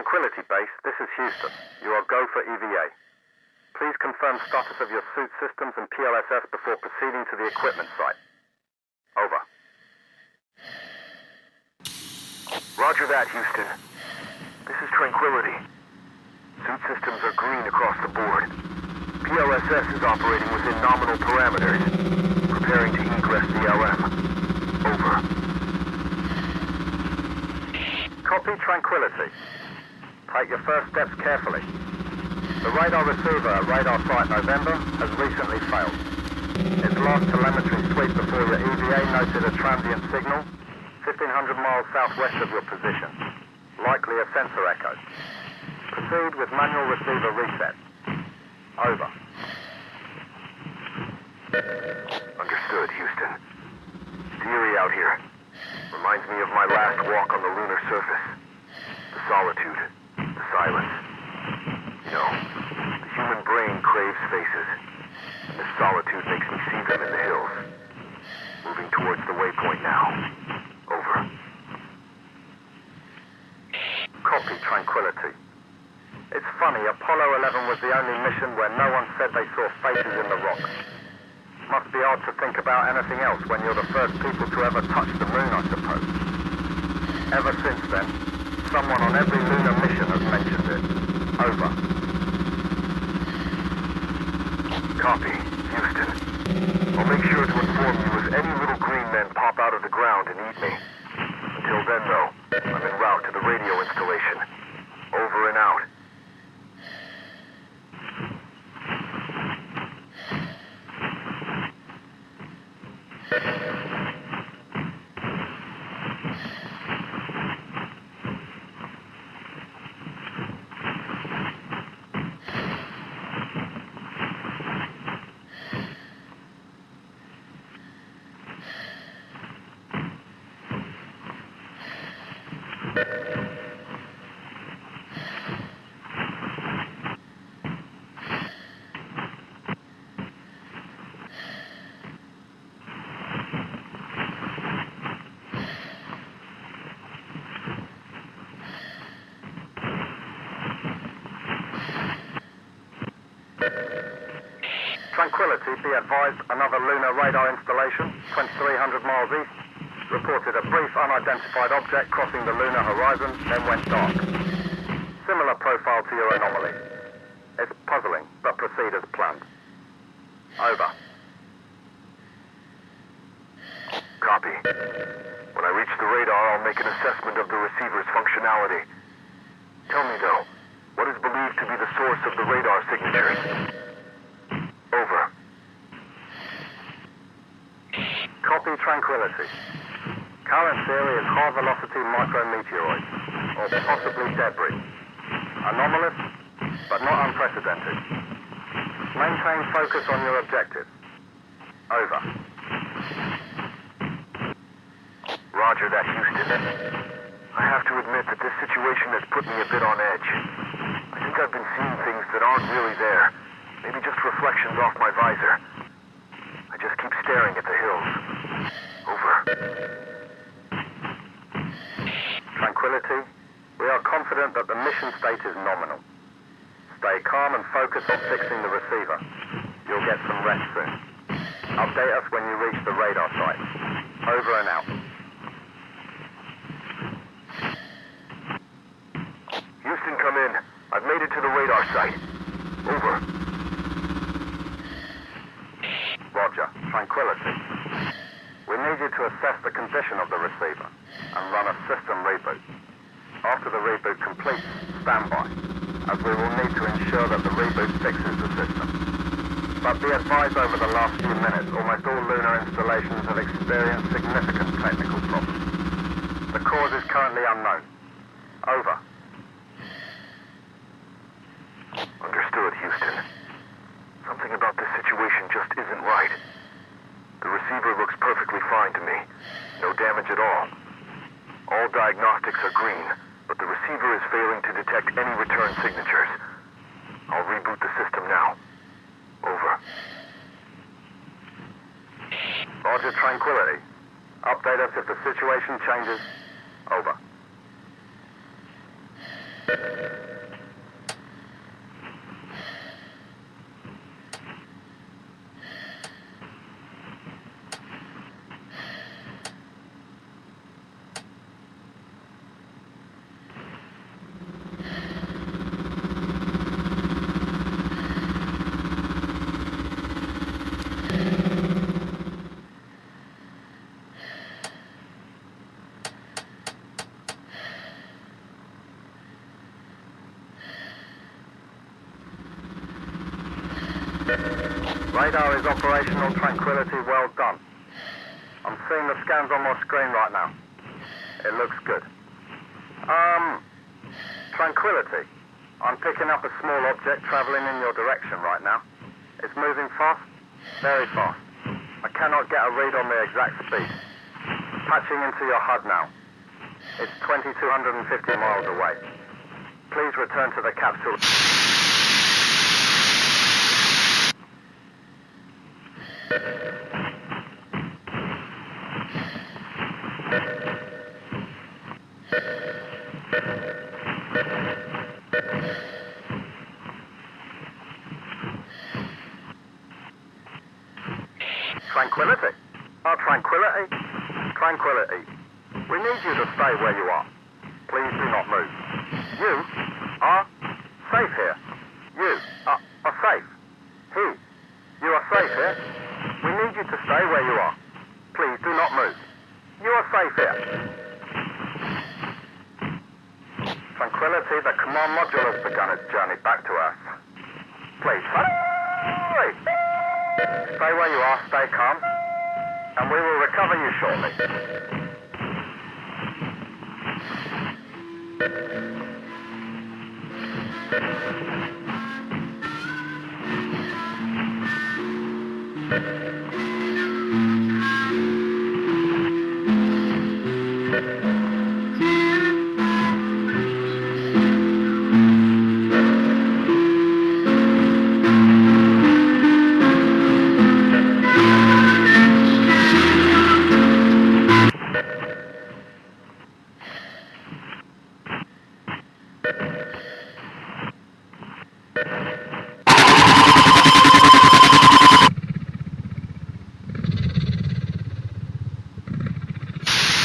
Tranquility Base, this is Houston. You are go for EVA. Please confirm status of your suit systems and PLSS before proceeding to the equipment site. Over. Roger that, Houston. This is Tranquility. Suit systems are green across the board. PLSS is operating within nominal parameters. Preparing to egress the LM. Over. Copy Tranquility. Take your first steps carefully. The radar receiver at Radar Site November has recently failed. Its last telemetry sweep before your EVA noted a transient signal 1,500 miles southwest of your position. Likely a sensor echo. Proceed with manual receiver reset. Over. Understood, Houston. It's eerie out here. Reminds me of my last walk on the lunar surface. The solitude, the silence. You know, the human brain craves faces, and this solitude makes me see them in the hills. Moving towards the waypoint now. Over. Copy Tranquility. It's funny, Apollo 11 was the only mission where no one said they saw faces in the rocks. Must be hard to think about anything else when you're the first people to ever touch the moon, I suppose. Ever since then, someone on every lunar mission has mentioned it. Over. Copy, Houston. I'll make sure to inform you if any little green men pop out of the ground and eat me. Until then, though, I'm en route to the radio installation. Over and out. Tranquility, be advised, another lunar radar installation, 2,300 miles east, reported a brief unidentified object crossing the lunar horizon, then went dark. Similar profile to your anomaly. It's puzzling, but proceed as planned. Over. Copy. When I reach the radar, I'll make an assessment of the receiver's functionality. Tell me, though, what is believed to be the source of the radar signatures? Over. Copy Tranquility. Current theory is high-velocity micrometeoroids, or possibly debris. Anomalous, but not unprecedented. Maintain focus on your objective. Over. Roger that, Houston. I have to admit that this situation has put me a bit on edge. I think I've been seeing things that aren't really there. Maybe just reflections off my visor. I just keep staring at the hills. Over. Tranquility, we are confident that the mission state is nominal. Stay calm and focus on fixing the receiver. You'll get some rest soon. Update us when you reach the radar site. Over and out. Houston, come in. I've made it to the radar site. Over. Roger. Tranquility. We need you to assess the condition of the receiver and run a system reboot. After the reboot completes, stand by, as we will need to ensure that the reboot fixes the system. But be advised, over the last few minutes, almost all lunar installations have experienced significant technical problems. The cause is currently unknown. Over. Understood, Houston. Something about this situation just isn't right. The receiver looks perfectly fine to me. No damage at all. All diagnostics are green, but the receiver is failing to detect any return signatures. I'll reboot the system now. Over. Roger, Tranquility. Update us if the situation changes. Over. Radar is operational. Tranquility, well done. I'm seeing the scans on my screen right now. It looks good. Tranquility. I'm picking up a small object traveling in your direction right now. It's moving fast, very fast. I cannot get a read on the exact speed. Patching into your HUD now. It's 2,250 miles away. Please return to the capsule. Tranquility. Oh, Tranquility. Tranquility. We need you to stay where you are. Please do not move. You are safe here. You are safe. You are safe here. We need you to stay where you are. Please do not move. You are safe here. Tranquility, the command module has begun its journey back to Earth. Please, hurry! Stay where you are, stay calm, and we will recover you shortly.